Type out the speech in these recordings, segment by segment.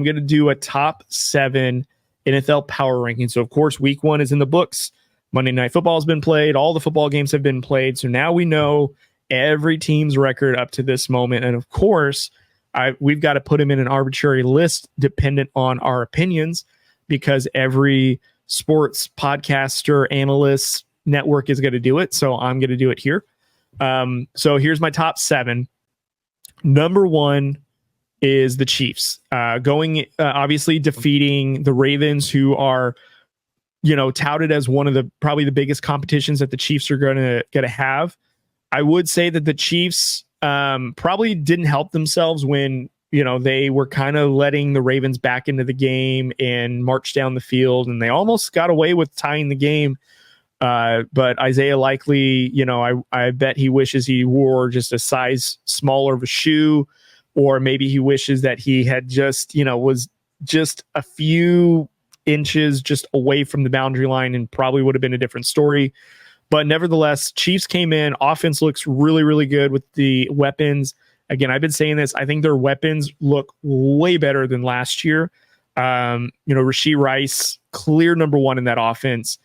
I'm going to do a top 7 NFL power ranking. So, of course, week 1 is in the books. Monday Night Football has been played. All the football games have been played. So now we know every team's record up to this moment. And, of course, we've got to put them in an arbitrary list dependent on our opinions, because every sports podcaster, analyst, network is going to do it. So I'm going to do it here. So here's my top 7. Number 1 is the Chiefs, obviously defeating the Ravens, who are, touted as one of the probably the biggest competitions that the Chiefs are going to have. I would say that the Chiefs probably didn't help themselves when they were kind of letting the Ravens back into the game and march down the field, and they almost got away with tying the game. But Isaiah Likely, I bet he wishes he wore just a size smaller of a shoe, or maybe he wishes that he had just, was just a few inches just away from the boundary line, and probably would have been a different story. But nevertheless, Chiefs came in. Offense looks really, really good with the weapons. Again, I've been saying this. I think their weapons look way better than last year. Rashee Rice, clear number 1 in that offense.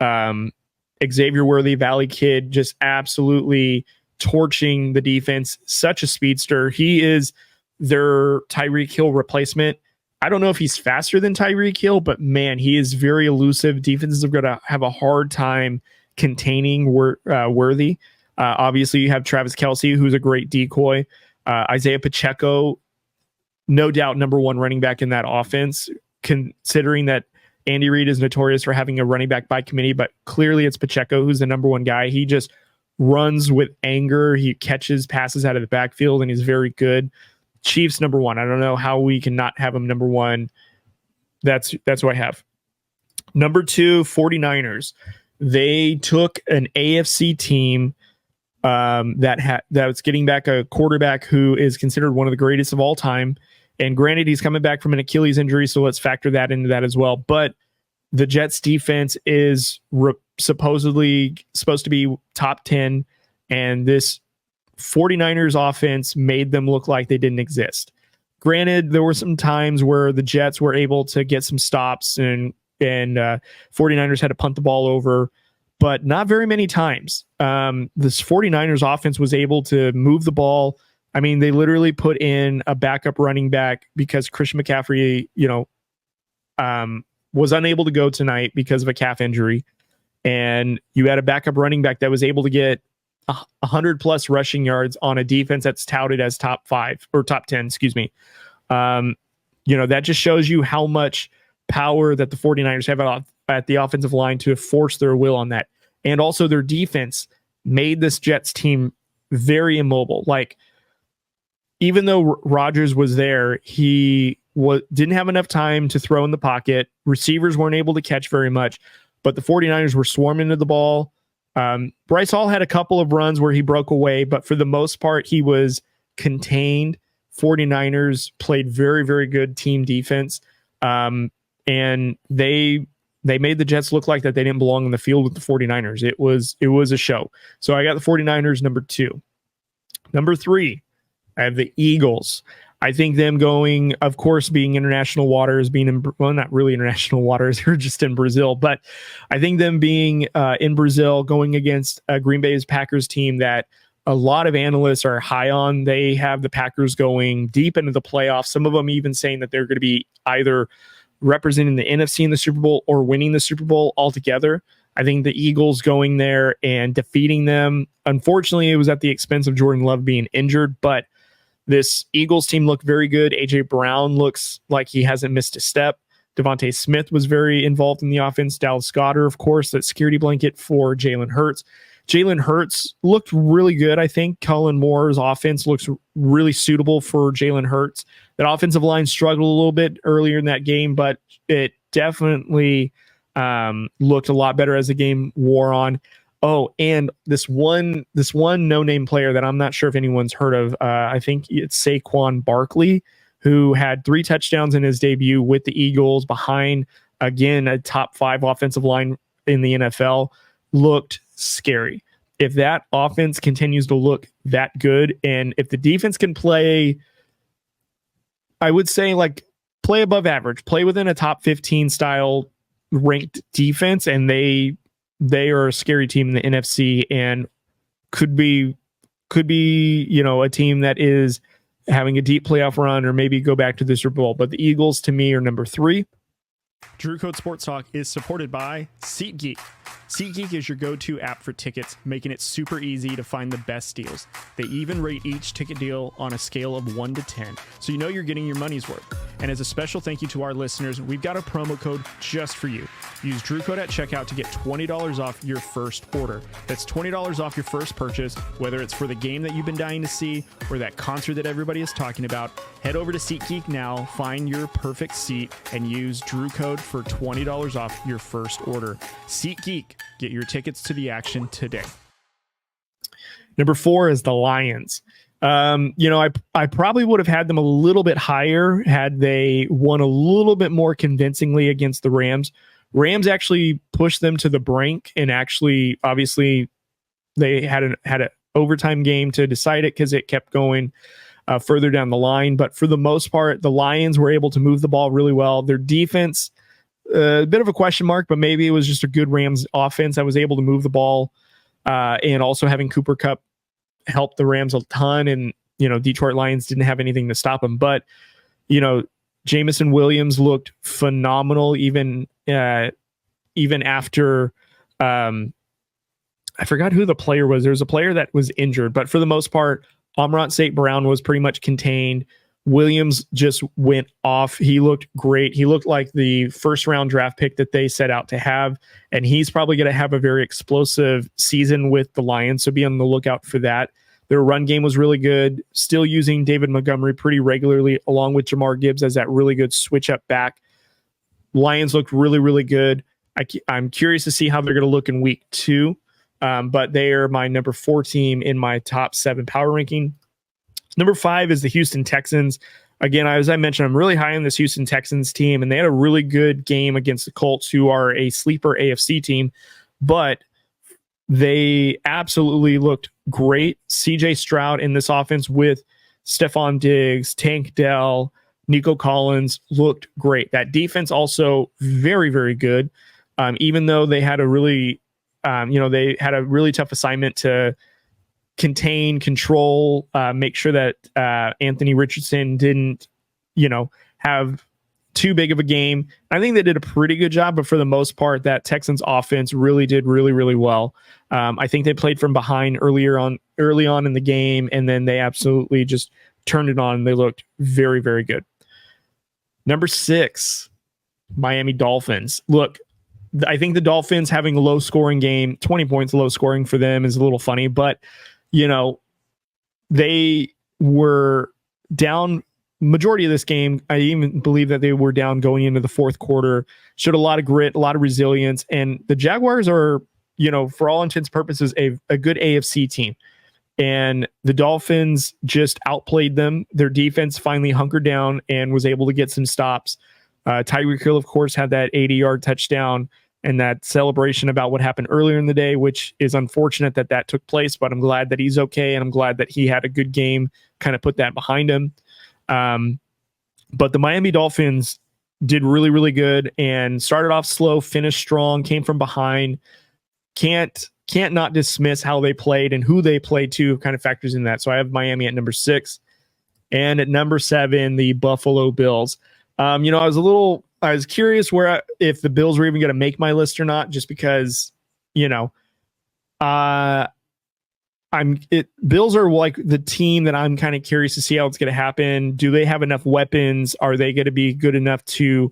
Xavier Worthy, Valley kid, just absolutely torching the defense. Such a speedster. He is their Tyreek Hill replacement. I don't know if he's faster than Tyreek Hill, but man, he is very elusive. Defenses are going to have a hard time containing Worthy. Obviously, you have Travis Kelce, who's a great decoy. Isaiah Pacheco, no doubt number 1 running back in that offense, considering that Andy Reid is notorious for having a running back by committee, but clearly it's Pacheco who's the number 1 guy. He just runs with anger. He catches passes out of the backfield, and he's very good. Chiefs number 1. I don't know how we can not have him number 1. That's what I have. Number 2, 49ers. They took an AFC team that's getting back a quarterback who is considered one of the greatest of all time. And granted, he's coming back from an Achilles injury, so let's factor that into that as well. But the Jets defense is supposedly supposed to be top 10, and this 49ers offense made them look like they didn't exist. Granted, there were some times where the Jets were able to get some stops, and 49ers had to punt the ball over, but not very many times. This 49ers offense was able to move the ball. I mean, they literally put in a backup running back because Christian McCaffrey, was unable to go tonight because of a calf injury. And you had a backup running back that was able to get 100+ rushing yards on a defense that's touted as top 5 or top 10, excuse me. That just shows you how much power that the 49ers have at the offensive line to force their will on that. And also their defense made this Jets team very immobile. Like, even though Rodgers was there, he didn't have enough time to throw in the pocket. Receivers weren't able to catch very much, but the 49ers were swarming into the ball. Bryce Hall had a couple of runs where he broke away, but for the most part, he was contained. 49ers played very, very good team defense. And they made the Jets look like that they didn't belong in the field with the 49ers. It was a show. So I got the 49ers number 2. Number 3, I have the Eagles. I think them going, of course, being international waters, not really international waters, they're just in Brazil, but I think them being in Brazil, going against Green Bay's Packers team that a lot of analysts are high on. They have the Packers going deep into the playoffs. Some of them even saying that they're going to be either representing the NFC in the Super Bowl or winning the Super Bowl altogether. I think the Eagles going there and defeating them, unfortunately, it was at the expense of Jordan Love being injured, but this Eagles team looked very good. A.J. Brown looks like he hasn't missed a step. Devontae Smith was very involved in the offense. Dallas Goedert, of course, that security blanket for Jalen Hurts. Jalen Hurts looked really good. I think Kellen Moore's offense looks really suitable for Jalen Hurts. That offensive line struggled a little bit earlier in that game, but it definitely looked a lot better as the game wore on. Oh, and this one no-name player that I'm not sure if anyone's heard of, I think it's Saquon Barkley, who had 3 touchdowns in his debut with the Eagles behind, again, a top 5 offensive line in the NFL, looked scary. If that offense continues to look that good, and if the defense can play, I would say, like, play above average, play within a top 15 style ranked defense, and they are a scary team in the NFC and could be a team that is having a deep playoff run or maybe go back to the Super Bowl. But the Eagles, to me, are number 3. Drew Code Sports Talk is supported by SeatGeek. SeatGeek is your go-to app for tickets, making it super easy to find the best deals. They even rate each ticket deal on a scale of 1 to 10, so you know you're getting your money's worth. And as a special thank you to our listeners, we've got a promo code just for you. Use Drew Code at checkout to get $20 off your first order. That's $20 off your first purchase, whether it's for the game that you've been dying to see or that concert that everybody is talking about. Head over to SeatGeek now, find your perfect seat, and use Drew Code for $20 off your first order. SeatGeek. Get your tickets to the action today. Number 4 is the Lions. I probably would have had them a little bit higher had they won a little bit more convincingly against the Rams. Rams actually pushed them to the brink, and actually, obviously, they had an overtime game to decide it because it kept going further down the line. But for the most part, the Lions were able to move the ball really well. Their defense, a bit of a question mark, but maybe it was just a good Rams offense that was able to move the ball. And also having Cooper Kupp helped the Rams a ton. And, Detroit Lions didn't have anything to stop them. But, Jamison Williams looked phenomenal even after I forgot who the player was. There was a player that was injured, but for the most part, Amon-Ra St. Brown was pretty much contained. Williams just went off. He looked great. He looked like the first round draft pick that they set out to have. And he's probably going to have a very explosive season with the Lions. So be on the lookout for that. Their run game was really good. Still using David Montgomery pretty regularly, along with Jamar Gibbs as that really good switch up back. Lions looked really, really good. I'm curious to see how they're going to look in week 2. But they are my number 4 team in my top 7 power ranking. Number 5 is the Houston Texans. Again, as I mentioned, I'm really high on this Houston Texans team, and they had a really good game against the Colts, who are a sleeper AFC team, but they absolutely looked great. CJ Stroud in this offense with Stephon Diggs, Tank Dell, Nico Collins looked great. That defense also very, very good. Even though they had a really tough assignment to contain, control, make sure that Anthony Richardson didn't, have too big of a game. I think they did a pretty good job, but for the most part, that Texans offense really did really, really well. I think they played from behind early on in the game, and then they absolutely just turned it on. They looked very, very good. Number 6, Miami Dolphins. Look, I think the Dolphins having a low scoring game, 20 points low scoring for them is a little funny, but they were down majority of this game. I even believe that they were down going into the fourth quarter, showed a lot of grit, a lot of resilience. And the Jaguars are, for all intents and purposes, a good AFC team. And the Dolphins just outplayed them. Their defense finally hunkered down and was able to get some stops. Tyreek Hill, of course, had that 80-yard touchdown and that celebration about what happened earlier in the day, which is unfortunate that took place, but I'm glad that he's okay, and I'm glad that he had a good game, kind of put that behind him. But the Miami Dolphins did really, really good and started off slow, finished strong, came from behind. Can't not dismiss how they played, and who they played to kind of factors in that. So I have Miami at number 6. And at number 7, the Buffalo Bills. I was curious if the Bills were even going to make my list or not, just because, Bills are like the team that I'm kind of curious to see how it's going to happen. Do they have enough weapons? Are they going to be good enough to,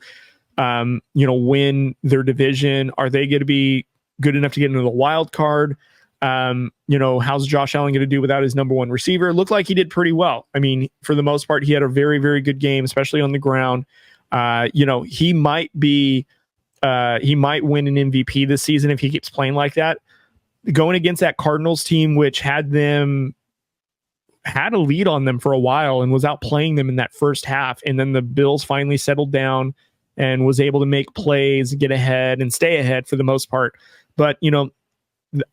win their division? Are they going to be good enough to get into the wild card? How's Josh Allen going to do without his number 1 receiver? It looked like he did pretty well. I mean, for the most part, he had a very, very good game, especially on the ground. He might win an MVP this season if he keeps playing like that. Going against that Cardinals team, which had a lead on them for a while and was outplaying them in that first half. And then the Bills finally settled down and was able to make plays, get ahead and stay ahead for the most part. But,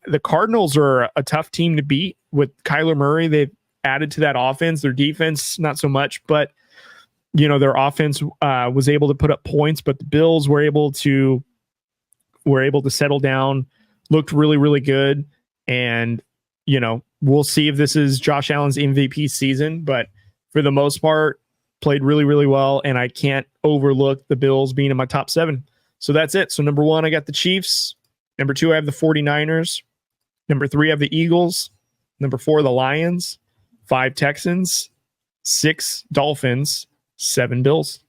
the Cardinals are a tough team to beat with Kyler Murray. They've added to that offense, their defense, not so much, but their offense was able to put up points, but the Bills were able to settle down, looked really, really good. And, we'll see if this is Josh Allen's MVP season, but for the most part, played really, really well. And I can't overlook the Bills being in my top 7. So that's it. So number 1, I got the Chiefs. Number 2, I have the 49ers. Number 3, I have the Eagles. Number 4, the Lions. 5, Texans. 6, Dolphins. 7, Bills.